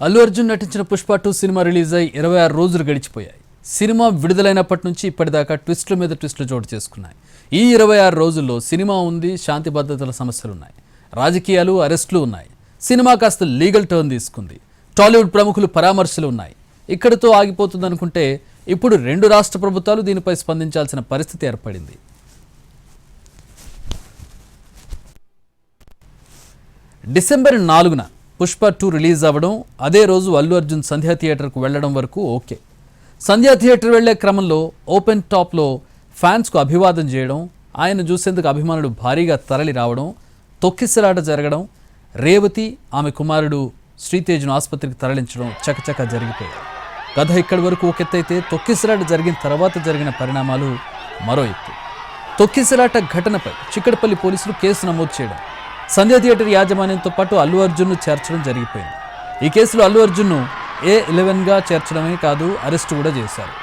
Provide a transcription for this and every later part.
అల్లు అర్జున్ నటించిన Pushpa 2 cinema release అయి 26 రోజులు గడిచిపోయాయి. సినిమా విడుదలైనప్పటి నుంచి ఇప్పటిదాకా ట్విస్టుల మీద ట్విస్టులు చోటు చేసుకున్నాయి. ఈ 26 రోజుల్లో సినిమా ఉంది, శాంతి భద్రతల సమస్యలు ఉన్నాయి, రాజకీయాలు, అరెస్టులు ఉన్నాయి. సినిమా కాస్త లీగల్ టర్న్ తీసుకుంది. టాలీవుడ్ ప్రముఖులు పరామర్శలు ఉన్నాయి. ఇక్కడితో ఆగిపోతుందనుకుంటే ఇప్పుడు 2 రాష్ట్ర ప్రభుత్వాలు దీనిపై స్పందించాల్సిన పరిస్థితి ఏర్పడింది. డిసెంబర్ 4న పుష్ప 2 రిలీజ్ అవ్వడం, అదే రోజు అల్లు అర్జున్ సంధ్యా థియేటర్కు వెళ్లడం వరకు ఓకే. సంధ్యా థియేటర్ వెళ్లే క్రమంలో ఓపెన్ టాప్లో ఫ్యాన్స్కు అభివాదం చేయడం, ఆయన చూసేందుకు అభిమానులు భారీగా తరలి రావడం, తొక్కిసలాట జరగడం, రేవతి ఆమె కుమారుడు శ్రీతేజ్ను ఆసుపత్రికి తరలించడం చకచక జరిగిపోయాయి. కథ ఇక్కడి వరకు ఒక ఎత్తైతే తొక్కిసలాట జరిగిన తర్వాత జరిగిన పరిణామాలు మరో ఎత్తు. తొక్కిసలాట ఘటనపై చిక్కడపల్లి పోలీసులు కేసు నమోదు చేయడం, సంధ్యా థియేటర్ యాజమాన్యంతో పాటు అల్లు అర్జున్ను చేర్చడం జరిగిపోయింది. ఈ కేసులో అల్లు అర్జున్ను A11గా చేర్చడమే కాదు, అరెస్టు కూడా చేశారు.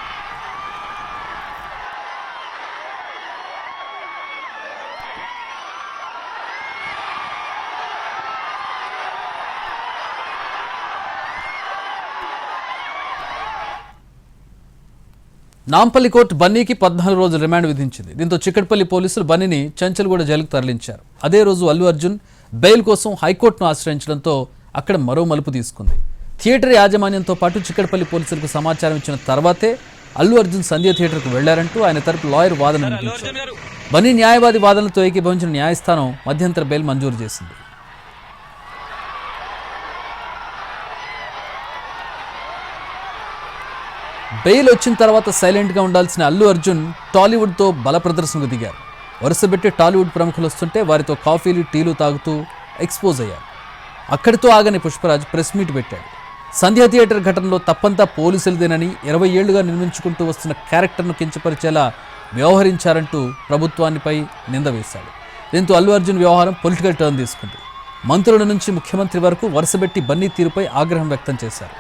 నాంపల్లి కోర్టు బన్నీకి 14 రోజుల రిమాండ్ విధించింది. దీంతో చిక్కడపల్లి పోలీసులు బన్నీని చంచల్గూడ జైలుకు తరలించారు. అదే రోజు అల్లు అర్జున్ బెయిల్ కోసం హైకోర్టును ఆశ్రయించడంతో అక్కడ మరో మలుపు తీసుకుంది. థియేటర్ యాజమాన్యంతో పాటు చిక్కడపల్లి పోలీసులకు సమాచారం ఇచ్చిన తర్వాతే అల్లు అర్జున్ సంధ్యా థియేటర్కు వెళ్లారంటూ ఆయన తరపు లాయర్ వాదన వినిపించారు. బన్నీ న్యాయవాది వాదనలతో ఏకీభవించిన న్యాయస్థానం మధ్యంతర బెయిల్ మంజూరు చేసింది. బెయిల్ వచ్చిన తర్వాత సైలెంట్గా ఉండాల్సిన అల్లు అర్జున్ టాలీవుడ్తో బల ప్రదర్శనకు దిగారు. వరుసపెట్టి టాలీవుడ్ ప్రముఖులు వస్తుంటే వారితో కాఫీలు, టీలు తాగుతూ ఎక్స్పోజ్ అయ్యారు. అక్కడితో ఆగని పుష్పరాజ్ ప్రెస్ మీట్ పెట్టాడు. సంధ్యా థియేటర్ ఘటనలో తప్పంతా పోలీసులదేనని, 20 ఏళ్లుగా నిర్మించుకుంటూ వస్తున్న క్యారెక్టర్ను కించపరిచేలా వ్యవహరించారంటూ ప్రభుత్వానిపై నింద వేశాడు. దీంతో అల్లు అర్జున్ వ్యవహారం పొలిటికల్ టర్న్ తీసుకుంది. మంత్రుల నుంచి ముఖ్యమంత్రి వరకు వరుసపెట్టి బన్నీ తీరుపై ఆగ్రహం వ్యక్తం చేశారు.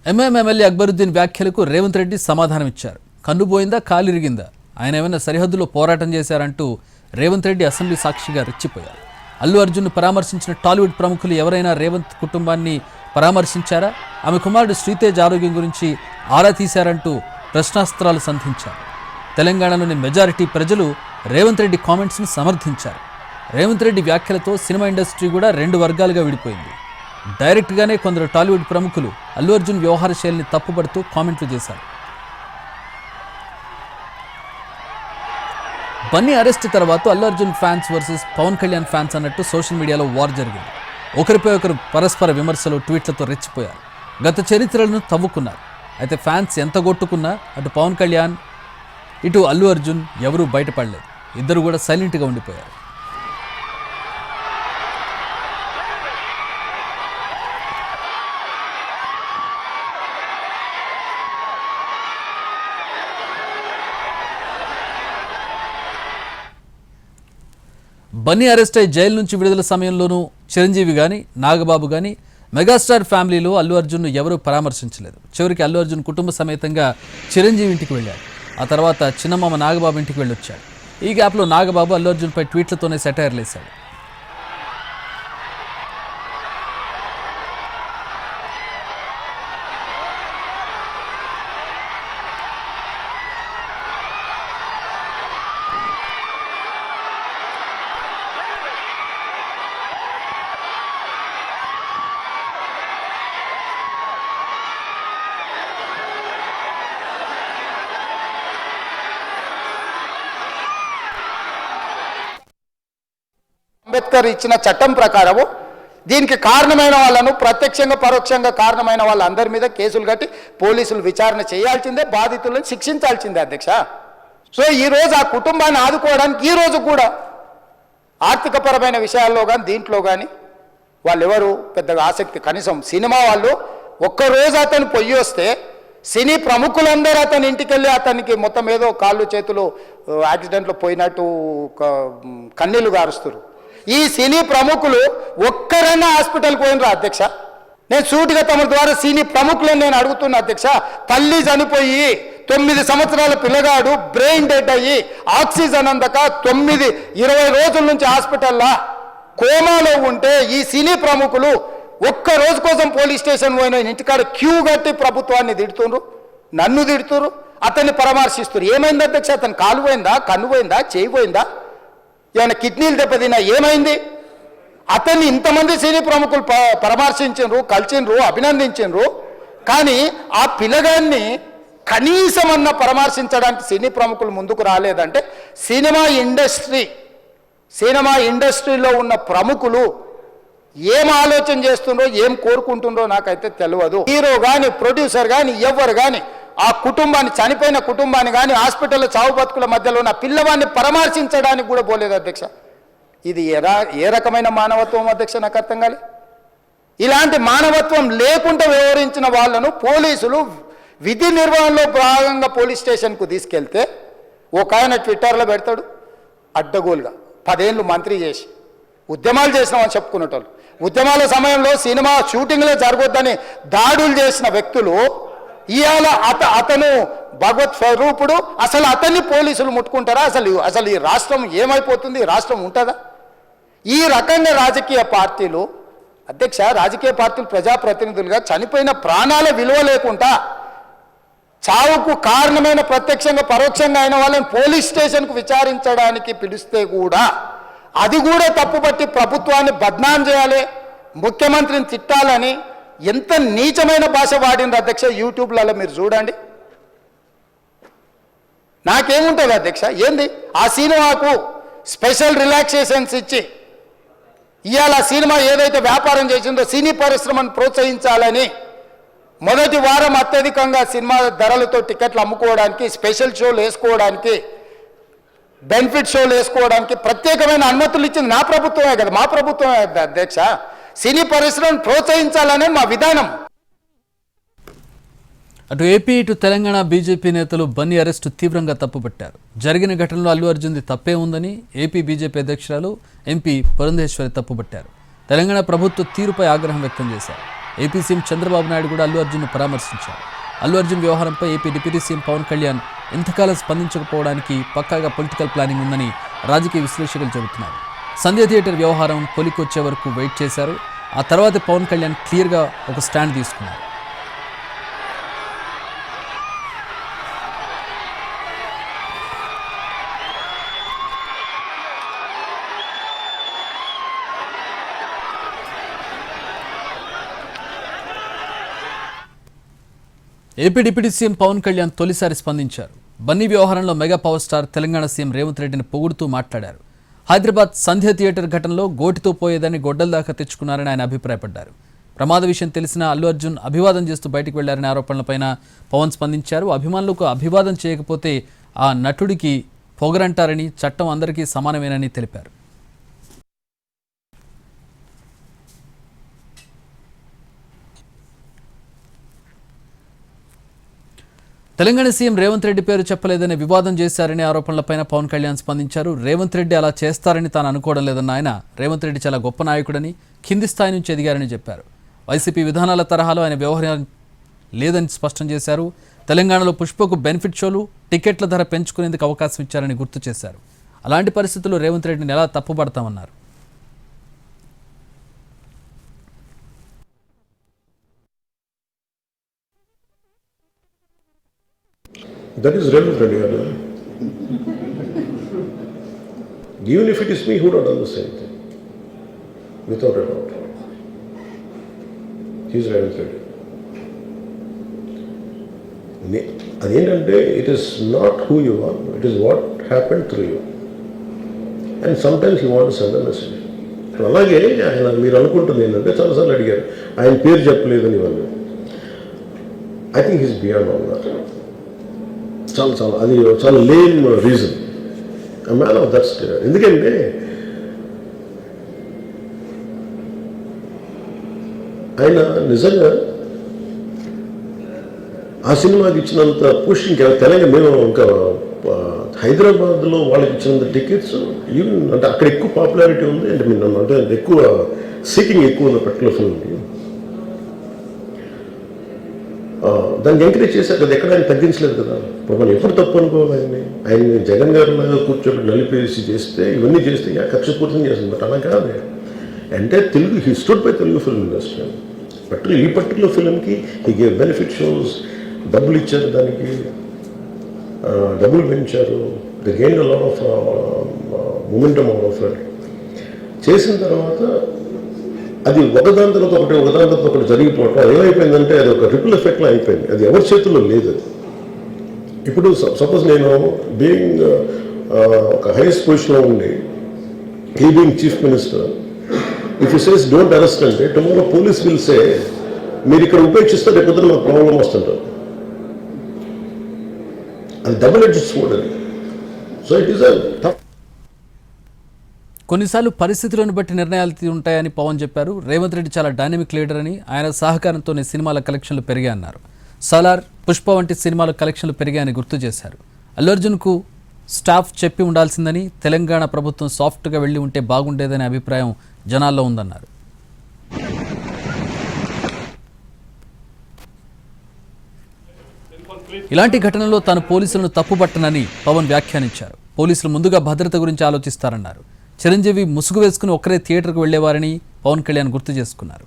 ఎంఐఎం ఎమ్మెల్యే అక్బరుద్దీన్ వ్యాఖ్యలకు రేవంత్ రెడ్డి సమాధానం ఇచ్చారు. కన్నుపోయిందా, కాలిరిగిందా, ఆయన ఏమైనా సరిహద్దులో పోరాటం చేశారంటూ రేవంత్ రెడ్డి అసెంబ్లీ సాక్షిగా రెచ్చిపోయారు. అల్లు అర్జున్ను పరామర్శించిన టాలీవుడ్ ప్రముఖులు ఎవరైనా రేవంత్ కుటుంబాన్ని పరామర్శించారా, ఆమె కుమారుడు శ్రీతేజ్ ఆరోగ్యం గురించి ఆరా తీశారంటూ ప్రశ్నాస్త్రాలు సంధించారు. తెలంగాణలోని మెజారిటీ ప్రజలు రేవంత్ రెడ్డి కామెంట్స్ను సమర్థించారు. రేవంత్ రెడ్డి వ్యాఖ్యలతో సినిమా ఇండస్ట్రీ కూడా 2 వర్గాలుగా విడిపోయింది. డైరెక్ట్గానే కొందరు టాలీవుడ్ ప్రముఖులు అల్లు అర్జున్ వ్యవహార శైలిని తప్పుపడుతూ కామెంట్లు చేశారు. బన్నీ అరెస్ట్ తర్వాత Allu Arjun fans versus Pawan Kalyan fans అన్నట్టు సోషల్ మీడియాలో వార్ జరిగింది. ఒకరిపై ఒకరు పరస్పర విమర్శలు, ట్వీట్లతో రెచ్చిపోయారు. గత చరిత్రలను తవ్వుకున్నారు. అయితే ఫ్యాన్స్ ఎంత కొట్టుకున్నా అటు పవన్ కళ్యాణ్, ఇటు అల్లు అర్జున్ ఎవరూ బయటపడలేదు. ఇద్దరు కూడా సైలెంట్గా ఉండిపోయారు. బన్నీ అరెస్ట్ అయి జైలు నుంచి విడుదల సమయంలోనూ చిరంజీవి కానీ, నాగబాబు కానీ, మెగాస్టార్ ఫ్యామిలీలో అల్లు అర్జున్ను ఎవరూ పరామర్శించలేదు. చివరికి అల్లు అర్జున్ కుటుంబ సమేతంగా చిరంజీవి ఇంటికి వెళ్ళాడు. ఆ తర్వాత చిన్నమామ నాగబాబు ఇంటికి వెళ్ళొచ్చాడు. ఈ గ్యాప్లో నాగబాబు అల్లు అర్జున్పై ట్వీట్లతోనే సెటైర్లు వేశాడు. అంబేద్కర్ ఇచ్చిన చట్టం ప్రకారము దీనికి కారణమైన వాళ్ళను, ప్రత్యక్షంగా పరోక్షంగా కారణమైన వాళ్ళందరి మీద కేసులు కట్టి పోలీసులు విచారణ చేయాల్సిందే, బాధితులను శిక్షించాల్సిందే అధ్యక్ష. సో ఈరోజు ఆ కుటుంబాన్ని ఆదుకోవడానికి ఈరోజు కూడా ఆర్థికపరమైన విషయాల్లో కానీ దీంట్లో కానీ వాళ్ళు ఎవరు పెద్దగా ఆసక్తి, కనీసం సినిమా వాళ్ళు ఒక్కరోజు అతను పొయ్యి వస్తే సినీ ప్రముఖులందరూ అతని ఇంటికి వెళ్ళి అతనికి మొత్తం ఏదో కాళ్ళు చేతులు యాక్సిడెంట్లో పోయినట్టు కన్నీళ్లు గారుస్తారు. ఈ సినీ ప్రముఖులు ఒక్కరైనా హాస్పిటల్కి పోయినరా అధ్యక్ష? నేను సూటిగా తమ ద్వారా సినీ ప్రముఖులను నేను అడుగుతున్నా అధ్యక్ష. తల్లి చనిపోయి 9 సంవత్సరాల పిల్లగాడు బ్రెయిన్ డెడ్ అయ్యి ఆక్సిజన్ అందక 20 రోజుల నుంచి హాస్పిటల్లో కోమాలో ఉంటే ఈ సినీ ప్రముఖులు ఒక్క రోజు కోసం పోలీస్ స్టేషన్ పోయిన ఇంటికాడ క్యూ కట్టి ప్రభుత్వాన్ని తిడుతున్నారు, నన్ను తిడుతున్నారు, అతన్ని పరామర్శిస్తున్నారు. ఏమైంది అధ్యక్ష? అతను కాలు పోయిందా, కన్ను పోయిందా, చేయి పోయిందా, ఏమైనా కిడ్నీలు దెబ్బతిన్నా, ఏమైంది? అతన్ని ఇంతమంది సినీ ప్రముఖులు పరామర్శించారు, కలిసిండ్రు, అభినందించారు. కానీ ఆ పిల్లగాన్ని కనీసమన్నా పరామర్శించడానికి సినీ ప్రముఖులు ముందుకు రాలేదంటే సినిమా ఇండస్ట్రీలో ఉన్న ప్రముఖులు ఏం ఆలోచన చేస్తుండ్రో, ఏం కోరుకుంటుండ్రో నాకైతే తెలియదు. హీరో కానీ, ప్రొడ్యూసర్ కానీ, ఎవరు కానీ ఆ కుటుంబాన్ని, చనిపోయిన కుటుంబాన్ని కానీ, హాస్పిటల్లో చావు బతుకుల మధ్యలో ఉన్న పిల్లవాడిని పరామర్శించడానికి కూడా పోలేదు అధ్యక్ష. ఇది ఏ రకమైన మానవత్వం అధ్యక్ష? నాకు అర్థం కాలే. ఇలాంటి మానవత్వం లేకుండా వ్యవహరించిన వాళ్ళను పోలీసులు విధి నిర్వహణలో భాగంగా పోలీస్ స్టేషన్కు తీసుకెళ్తే ఒక ఆయన ట్విట్టర్లో పెడతాడు అడ్డగోలుగా 10 ఏళ్ళు మంత్రి చేసి ఉద్యమాలు చేసినామని చెప్పుకునేటోళ్ళు, ఉద్యమాల సమయంలో సినిమా షూటింగ్లే జరగొద్దని దాడులు చేసిన వ్యక్తులు ఇవాళ అతను భగవత్ స్వరూపుడు, అసలు అతన్ని పోలీసులు ముట్టుకుంటారా? అసలు ఈ రాష్ట్రం ఏమైపోతుంది? ఈ రాష్ట్రం ఉంటుందా? ఈ రకంగా రాజకీయ పార్టీలు అధ్యక్ష, రాజకీయ పార్టీలు ప్రజాప్రతినిధులుగా చనిపోయిన ప్రాణాల విలువ లేకుండా చావుకు కారణమైన ప్రత్యక్షంగా పరోక్షంగా అయిన వాళ్ళని పోలీస్ స్టేషన్కు విచారించడానికి పిలిస్తే కూడా అది కూడా తప్పుపట్టి ప్రభుత్వాన్ని బద్నాం చేయాలి, ముఖ్యమంత్రిని తిట్టాలని ఎంత నీచమైన భాష వాడిన అధ్యక్ష. యూట్యూబ్లలో మీరు చూడండి. నాకేముంటుంది అధ్యక్ష? ఏంది ఆ సినిమాకు స్పెషల్ రిలాక్సేషన్స్ ఇచ్చి ఇవాళ సినిమా ఏదైతే వ్యాపారం చేసిందో సినీ పరిశ్రమను ప్రోత్సహించాలని మొదటి వారం అత్యధికంగా సినిమా ధరలతో టికెట్లు అమ్ముకోవడానికి, స్పెషల్ షోలు వేసుకోవడానికి, బెనిఫిట్ షోలు వేసుకోవడానికి ప్రత్యేకమైన అనుమతులు ఇచ్చింది నా ప్రభుత్వమే కదా, మా ప్రభుత్వమే అధ్యక్ష. సినీ పరిశ్రమను ప్రోత్సహించాలనే మా విధానం. అటు ఏపీ ఇటు తెలంగాణ బీజేపీ నేతలు బన్నీ అరెస్టు తీవ్రంగా తప్పుపట్టారు. జరిగిన ఘటనలో అల్లు అర్జున్ది తప్పే ఉందని ఏపీ బీజేపీ అధ్యక్షురాలు ఎంపీ పురంధేశ్వరి తప్పుపట్టారు. తెలంగాణ ప్రభుత్వ తీరుపై ఆగ్రహం వ్యక్తం చేశారు. ఏపీ సీఎం చంద్రబాబు నాయుడు కూడా అల్లు అర్జున్ను పరామర్శించారు. అల్లు అర్జున్ వ్యవహారంపై AP deputy CM Pawan Kalyan ఇంతకాలం స్పందించకపోవడానికి పక్కాగా పొలిటికల్ ప్లానింగ్ ఉందని రాజకీయ విశ్లేషకులు చెబుతున్నారు. సంధ్య థియేటర్ వ్యవహారం కొలికొచ్చే వరకు వెయిట్ చేశారు. ఆ తర్వాత పవన్ కళ్యాణ్ క్లియర్గా ఒక స్టాండ్ తీసుకున్నారు. AP deputy CM Pawan Kalyan తొలిసారి స్పందించారు. బన్నీ వ్యవహారంలో mega power star Telangana CM Revanth రెడ్డిని పొగుడుతూ మాట్లాడారు. హైదరాబాద్ సంధ్య థియేటర్ ఘటనలో గోటితో పోయేదని గొడ్డల దాకా తెచ్చుకున్నారని ఆయన అభిప్రాయపడ్డారు. ప్రమాద విషయం తెలిసిన అల్లు అర్జున్ అభివాదం చేస్తూ బయటకు వెళ్లారనే ఆరోపణలపైన పవన్ స్పందించారు. అభిమానులకు అభివాదం చేయకపోతే ఆ నటుడికి పొగరంటారని, చట్టం అందరికీ సమానమేనని తెలిపారు. తెలంగాణ సీఎం రేవంత్ రెడ్డి పేరు చెప్పలేదని వివాదం చేశారనే ఆరోపణలపైన పవన్ కళ్యాణ్ స్పందించారు. రేవంత్ రెడ్డి అలా చేస్తారని తాను అనుకోవడం లేదన్న ఆయన రేవంత్ రెడ్డి చాలా గొప్ప నాయకుడని, కింది స్థాయి నుంచి ఎదిగారని చెప్పారు. వైసీపీ విధానాల తరహాలో ఆయన వ్యవహారం లేదని స్పష్టం చేశారు. తెలంగాణలో పుష్పకు బెనిఫిట్ షోలు, టికెట్ల ధర పెంచుకునేందుకు అవకాశం ఇచ్చారని గుర్తు చేశారు. అలాంటి పరిస్థితుల్లో రేవంత్ రెడ్డిని ఎలా తప్పుపడతామన్నారు. That is Ravindra Reddy. Even if it is me, who would have done the same thing? Without a doubt. He is Ravindra Reddy. Adenante, it is not who you are, it is what happened through you. And sometimes you want to send a message. అలాగే ఆయన మీరు అనుకుంటుంది ఏంటంటే చాలాసార్లు అడిగారు ఆయన పేరు చెప్పలేదని వాళ్ళు. I think is beyond all that. అది చాలా lame reason. Man of that state. ఎందుకంటే ఆయన నిజంగా ఆ సినిమాకి ఇచ్చినంత పుష్ ఇంకా తెలంగాణ మేము ఇంకా హైదరాబాద్లో వాళ్ళకి ఇచ్చినంత టికెట్స్ ఈవెన్ అంటే అక్కడ ఎక్కువ పాపులారిటీ ఉంది. అంటే మీరు అంటే ఎక్కువ సీకింగ్ ఎక్కువ ఉంది పర్టికులర్ ఫిల్మ్కి. దాన్ని ఎంకరేజ్ చేశారు కదా, ఎక్కడ ఆయన తగ్గించలేదు కదా. ఇప్పుడు మనం ఎప్పుడు తప్పు అనుకోవాలి ఆయన్ని జగన్ గారిలాగా కూర్చోబెట్టి నలిపేసి చేస్తే ఇవన్నీ చేస్తే కక్షపూర్తం చేస్తుంది. బట్ అలా కాదు. అంటే Telugu he stood by Telugu film industry. ఈ పర్టికులర్ ఫిల్మ్కి హీ గేవ్ బెనిఫిట్ షోస్, డబ్బులు ఇచ్చారు, దానికి డబ్బులు పెంచారు. The gain a lot of momentum of it. చేసిన తర్వాత అది ఒకదాని తర్వాత ఒకటి జరిగిపోవటం ఏమైపోయిందంటే అది ఒక రిపుల్ ఎఫెక్ట్లో అయిపోయింది. అది ఎవరి చేతుల్లో లేదు. ఇప్పుడు సపోజ్ నేను బీయింగ్ ఒక హైయెస్ట్ పొజిషన్లో ఉండి he being chief minister, if you says don't arrest అంటే టుమారో పోలీస్ విల్ సే మీరు ఇక్కడ ఉపేక్షిస్తే రేపు పొద్దున మాకు ప్రాబ్లం వస్తుంటారు. అది డబుల్ ఎడ్జ్డ్ స్వోర్డ్ అది. సో ఇట్ ఈస్ కొన్నిసార్లు పరిస్థితులను బట్టి నిర్ణయాలు ఉంటాయని పవన్ చెప్పారు. రేవంత్ రెడ్డి చాలా డైనమిక్ లీడర్ అని, ఆయన సహకారంతోనే సినిమాల కలెక్షన్లు పెరిగాయన్నారు. సలార్, పుష్ప వంటి సినిమాల కలెక్షన్లు పెరిగాయని గుర్తు చేశారు. అల్లు అర్జున్కు స్టాఫ్ చెప్పి ఉండాల్సిందని, తెలంగాణ ప్రభుత్వం సాఫ్ట్గా వెళ్ళి ఉంటే బాగుండేదనే అభిప్రాయం జనాల్లో ఉందన్నారు. ఇలాంటి ఘటనలో తాను పోలీసులను తప్పుపట్టనని పవన్ వ్యాఖ్యానించారు. పోలీసులు ముందుగా భద్రత గురించి ఆలోచిస్తారన్నారు. చిరంజీవి ముసుగు వేసుకుని ఒక్కరే థియేటర్కు వెళ్లేవారని పవన్ కళ్యాణ్ గుర్తు చేసుకున్నారు.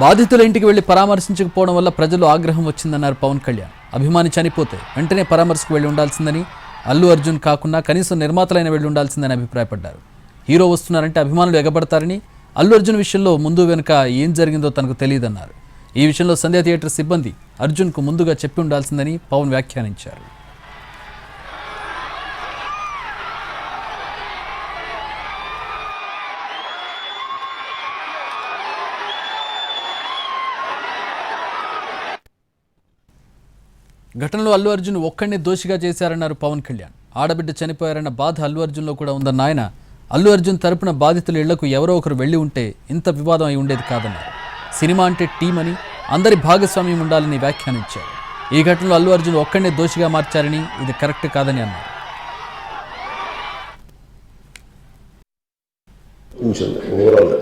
బాధితుల ఇంటికి వెళ్లి పరామర్శించకపోవడం వల్ల ప్రజల్లో ఆగ్రహం వచ్చిందన్నారు పవన్ కళ్యాణ్. అభిమాని చనిపోతే వెంటనే పరామర్శకు వెళ్లి ఉండాల్సిందని, అల్లు అర్జున్ కాకుండా కనీసం నిర్మాతలైన వెళ్లి ఉండాల్సిందని అభిప్రాయపడ్డారు. హీరో వస్తున్నారంటే అభిమానులు ఎగబడతారని, అల్లు అర్జున్ విషయంలో ముందు వెనుక ఏం జరిగిందో తనకు తెలియదన్నారు. ఈ విషయంలో సంధ్యా థియేటర్ సిబ్బంది అర్జున్కు ముందుగా చెప్పి ఉండాల్సిందని పవన్ వ్యాఖ్యానించారు. ఘటనలో అల్లు అర్జున్ ఒక్కడిని దోషిగా చేశారన్నారు పవన్ కళ్యాణ్. ఆడబిడ్డ చనిపోయారన్న బాధ అల్లు అర్జున్లో కూడా ఉందన్న ఆయన, అల్లు అర్జున్ తరపున బాధితుల ఇళ్లకు ఎవరో ఒకరు వెళ్లి ఉంటే ఇంత వివాదం అయి ఉండేది కాదన్నారు. సినిమా అంటే టీం అని, అందరి భాగస్వామ్యం ఉండాలని వ్యాఖ్యానించారు. ఈ ఘటనలో అల్లు అర్జున్ ఒక్కడినే దోషిగా మార్చారని, ఇది కరెక్ట్ కాదని అన్నారు. ఓవరాల్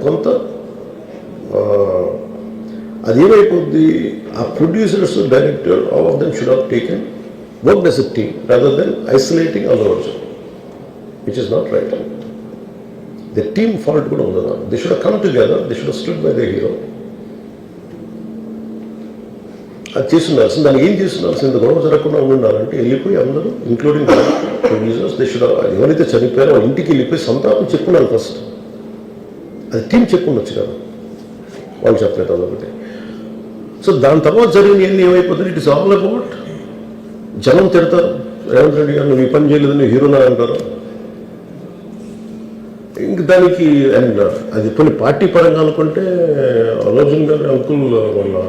కొంత అదేమైపోద్ది, ఆ producers, director, all of them should have taken work as a team rather than isolating Allu Arjun, which is not right. The team fault కూడా ఉండదు. They should have come together, they should have stood by the hero. అది చేస్తుండాల్సింది. దానికి ఏం చేస్తుండాల్సింది, గొడవ జరగకుండా ఉండాలంటే వెళ్ళిపోయి అందరూ ఇంక్లూడింగ్ ప్రొడ్యూసర్స్, దే షుడ్ ఎవరైతే చనిపోయారో వాళ్ళ ఇంటికి వెళ్ళిపోయి సంతాపం చెప్పుకున్నారు ఫస్ట్. అది టీం చెప్పుండొచ్చు కదా, వాళ్ళు చెప్పలేదు అదొకటి. సో దాని తర్వాత జరిగినవన్నీ ఏమైపోతుంది, ఇట్ ఇస్ ఆల్ అబౌట్ జనం తిడతారు. రేవంత్ రెడ్డి గారు నువ్వు ఈ పని చేయలేదని హీరోనా అంటారు. ఇంక దానికి అండ్ అది కొన్ని పార్టీ పరంగా అనుకుంటే అల్లు అర్జున్ గారు అంకుల్ వాళ్ళ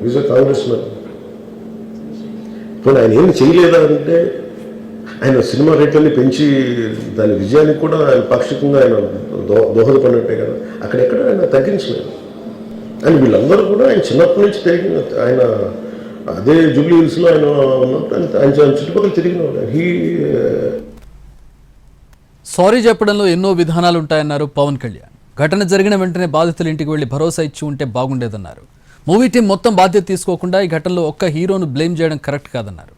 ఈజ్ ఎ కాంగ్రెస్ మ్యాన్. ఇప్పుడు ఆయన ఏమి చేయలేదా అంటే ఆయన సినిమా రేట్లన్నీ పెంచి దాని విజయానికి కూడా ఆయన పాక్షికంగా ఆయన దోహదపడినట్టే కదా. అక్కడెక్కడ ఆయన తగ్గించలేదు. అండ్ వీళ్ళందరూ కూడా ఆయన చిన్నప్పటి నుంచి తిరిగిన, ఆయన అదే జూబ్లీ హిల్స్లో ఆయన ఉన్నప్పుడు ఆయన చుట్టుపక్కల తిరిగిన వాళ్ళు. సారీ చెప్పడంలో ఎన్నో విధానాలు ఉంటాయన్నారు పవన్ కళ్యాణ్. ఘటన జరిగిన వెంటనే బాధితుల ఇంటికి వెళ్లి భరోసా ఇచ్చి ఉంటే బాగుండేదన్నారు. మూవీ టీం మొత్తం బాధ్యత తీసుకోకుండా ఈ ఘటనలో ఒక్క హీరోను బ్లేమ్ చేయడం కరెక్ట్ కాదన్నారు.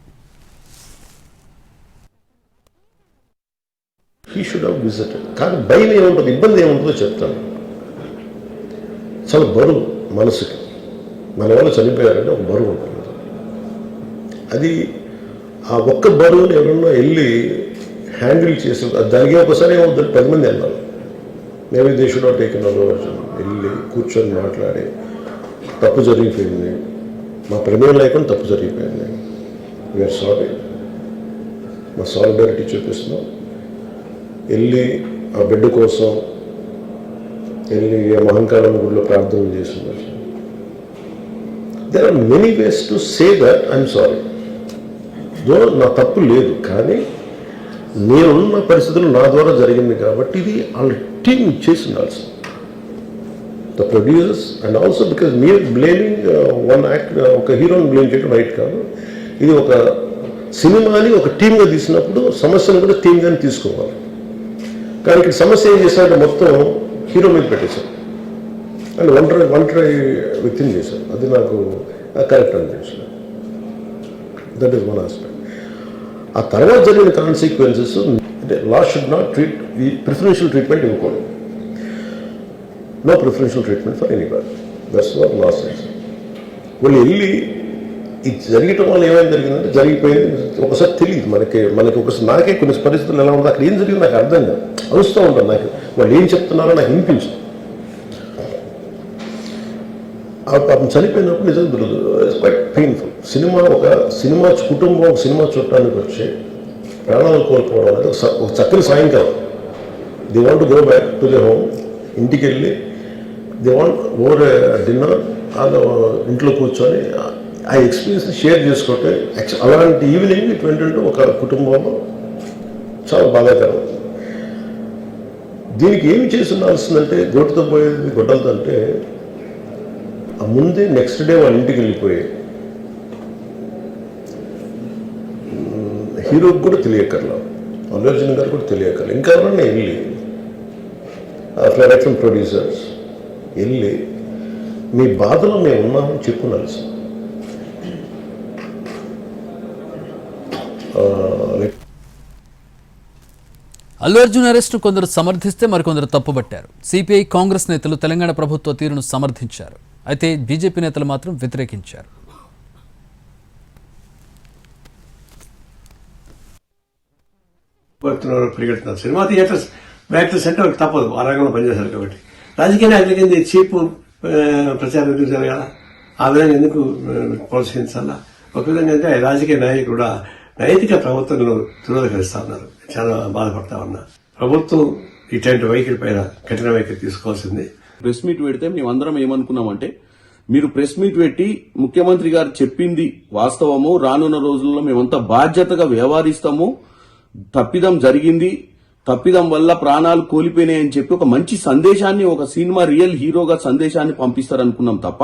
He should have visited. కానీ భయం ఏముంటుంది, ఇబ్బంది ఏముంటుందో చెప్తాను. చాలా బరువు మనసుకి, మన వాళ్ళు చనిపోయారంటే ఒక బరువు ఉంటుంది. అది ఆ ఒక్క బరువుని ఎవరన్నా వెళ్ళి హ్యాండిల్ చేసి దానికి ఒకసారి ఏమవుతుంది, 10 మంది వెళ్ళాలి. Maybe they should have taken Allu Arjun, వెళ్ళి కూర్చొని మాట్లాడి తప్పు జరిగిపోయింది, మా ప్రమేయం లేకుండా తప్పు జరిగిపోయింది, వీఆర్ సారీ, మా సాలిడారిటీ చూపిస్తున్నాం, వెళ్ళి ఆ బిడ్డ కోసం వెళ్ళి మహంకాళం గుడిలో ప్రార్థన చేస్తున్నారు. There are many ways to say that I'm sorry, నా తప్పు లేదు, కానీ నేనున్న పరిస్థితులు నా ద్వారా జరిగింది కాబట్టి ఇది వాళ్ళ టీం చేసి ఉండాల్సింది. The producers and also because మీరు బ్లేమింగ్ వన్ యాక్ట్, ఒక హీరోని బ్లేమ్ చేయడం రైట్ కాదు. ఇది ఒక సినిమాని ఒక టీమ్గా తీసినప్పుడు సమస్యను కూడా టీమ్గానే తీసుకోవాలి. కానీ ఇక్కడ సమస్య ఏం చేశారంటే మొత్తం హీరో మీద పెట్టేశారు అండ్ ఒంటరి వ్యక్తిని చేశారు. అది నాకు కరెక్ట్ అనిపించలేదు. That is one aspect. ఆ తర్వాత జరిగిన కాన్సిక్వెన్సెస్ అంటే లా షుడ్ నాట్ ట్రీట్ ఈ ప్రిఫరెన్షియల్ ట్రీట్మెంట్ ఇవ్వకూడదు. No preferential treatment for anybody. That's what law says. వాళ్ళు వెళ్ళి ఇది జరగటం వల్ల ఏమైనా జరిగిందంటే జరిగిపోయింది. ఒకసారి తెలియదు మనకి ఒకసారి నాకే కొన్ని పరిస్థితులు ఎలా ఉందో అక్కడ ఏం జరిగింది నాకు అర్థం కాదు. అరుస్తూ ఉంటాను. నాకు వాళ్ళు ఏం చెప్తున్నారో నాకు వినిపించదు. పాపం చనిపోయినప్పుడు నిజం దొరకదు. It's quite painful. సినిమా కుటుంబం సినిమా చూడటానికి వచ్చి ప్రాణాలు కోల్పోవడం అనేది ఒక చక్కని సాయంకాలం. They want to go back to the home. ఇంటికి వెళ్ళి దే వాంట్ ఓవర్ డిన్నర్ ఇంట్లో కూర్చొని ఆ ఎక్స్పీరియన్స్ షేర్ చేసుకుంటే అలాంటి ఈవినింగ్ ఇటువంటి ఒక కుటుంబంలో చాలా బాధాకరం. దీనికి ఏమి చేసి ఉండాల్సిందంటే గోటుతో పోయేది గొడ్డలతో అంటే ఆ ముందే నెక్స్ట్ డే వాళ్ళ ఇంటికి వెళ్ళిపోయి హీరోకి కూడా తెలియకర్లా, అల్లు అర్జున్ గారు కూడా తెలియకర్లా, ఇంకా ఎవరన్నా వెళ్ళి డైరెక్షన్ ప్రొడ్యూసర్స్ వెళ్ళి మీ బాధలో మేము ఉన్నామని చెప్పుకోవాలి. అల్లు అర్జున్ అరెస్టును కొందరు సమర్థిస్తే మరికొందరు తప్పుబట్టారు. సిపిఐ, కాంగ్రెస్ నేతలు తెలంగాణ ప్రభుత్వ తీరును సమర్థించారు. అయితే బీజేపీ నేతలు మాత్రం వ్యతిరేకించారు. పరిగెడుతున్నారు సినిమా థియేటర్స్ యాక్టర్స్ అంటే వాళ్ళకి తప్పదు, ఆ రంగంలో పనిచేశారు కాబట్టి. రాజకీయ నాయకులకి ఏంది చీప్ ప్రచారం ఎందుకు జరగాల, ఆ విధంగా ఎందుకు ప్రోత్సహించాలా? ఒక విధంగా అంటే రాజకీయ నాయకులు కూడా నైతిక ప్రవర్తనను తిరోధకరిస్తా ఉన్నారు. చాలా బాధపడతా ఉన్నా. ప్రభుత్వం ఇటువంటి వైఖరి పైన కఠిన వైఖరి తీసుకోవాల్సింది. ప్రెస్ మీట్ పెడితే మేమందరం ఏమనుకున్నామంటే, మీరు ప్రెస్ మీట్ పెట్టి ముఖ్యమంత్రి గారు చెప్పింది వాస్తవము, రానున్న రోజుల్లో మేమంతా బాధ్యతగా వ్యవహరిస్తాము, తప్పిదం జరిగింది, తప్పిదం వల్ల ప్రాణాలు కోల్పోయినాయని చెప్పి ఒక మంచి సందేశాన్ని, ఒక సినిమా రియల్ హీరోగా సందేశాన్ని పంపిస్తారనుకున్నాం తప్ప,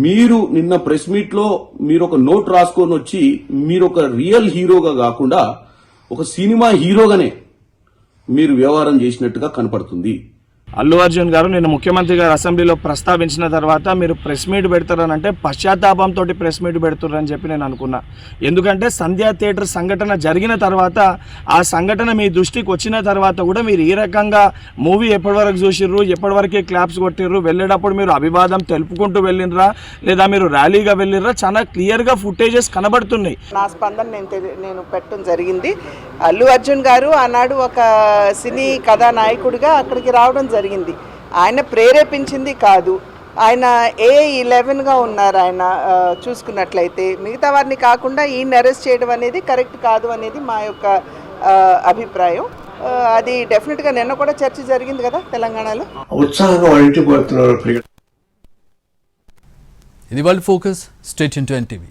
మీరు నిన్న ప్రెస్ మీట్ లో మీరు ఒక నోట్ రాసుకొని వచ్చి మీరు ఒక రియల్ హీరోగా కాకుండా ఒక సినిమా హీరోగానే మీరు వ్యవహారం చేసినట్టుగా కనపడుతుంది. అల్లు అర్జున్ గారు నిన్న ముఖ్యమంత్రి గారు అసెంబ్లీలో ప్రస్తావించిన తర్వాత మీరు ప్రెస్ మీట్ పెడతారనంటే పశ్చాత్తాపంతో ప్రెస్ మీట్ పెడుతున్నారని చెప్పి నేను అనుకున్నా. ఎందుకంటే సంధ్యా థియేటర్ సంఘటన జరిగిన తర్వాత, ఆ సంఘటన మీ దృష్టికి వచ్చిన తర్వాత కూడా మీరు ఈ రకంగా మూవీ ఎప్పటివరకు చూసిర్రు, ఎప్పటివరకే క్లాప్స్ కొట్టిర్రు, వెళ్ళేటప్పుడు మీరు అభివాదం తెలుపుకుంటూ వెళ్ళినరా లేదా మీరు ర్యాలీగా వెళ్ళినరా, చాలా క్లియర్గా ఫుటేజెస్ కనబడుతున్నాయి. నా స్పందన నేను పెట్టడం జరిగింది. అల్లు అర్జున్ గారు ఆనాడు ఒక సినీ కథానాయకుడిగా అక్కడికి రావడం జరిగింది. ఆయన ప్రేరేపించింది కాదు. ఆయన A11గా ఉన్నారు. ఆయన చూసుకున్నట్లయితే మిగతా వారిని కాకుండా ఈయన అరెస్ట్ చేయడం అనేది కరెక్ట్ కాదు అనేది మా యొక్క అభిప్రాయం. అది డెఫినెట్గా నిన్న కూడా చర్చ జరిగింది కదా తెలంగాణలో. ఉత్సాహంగా వాళ్ళ ఇంటికి పోతున్నారు. ఇది world focus. Stay tuned to NTV.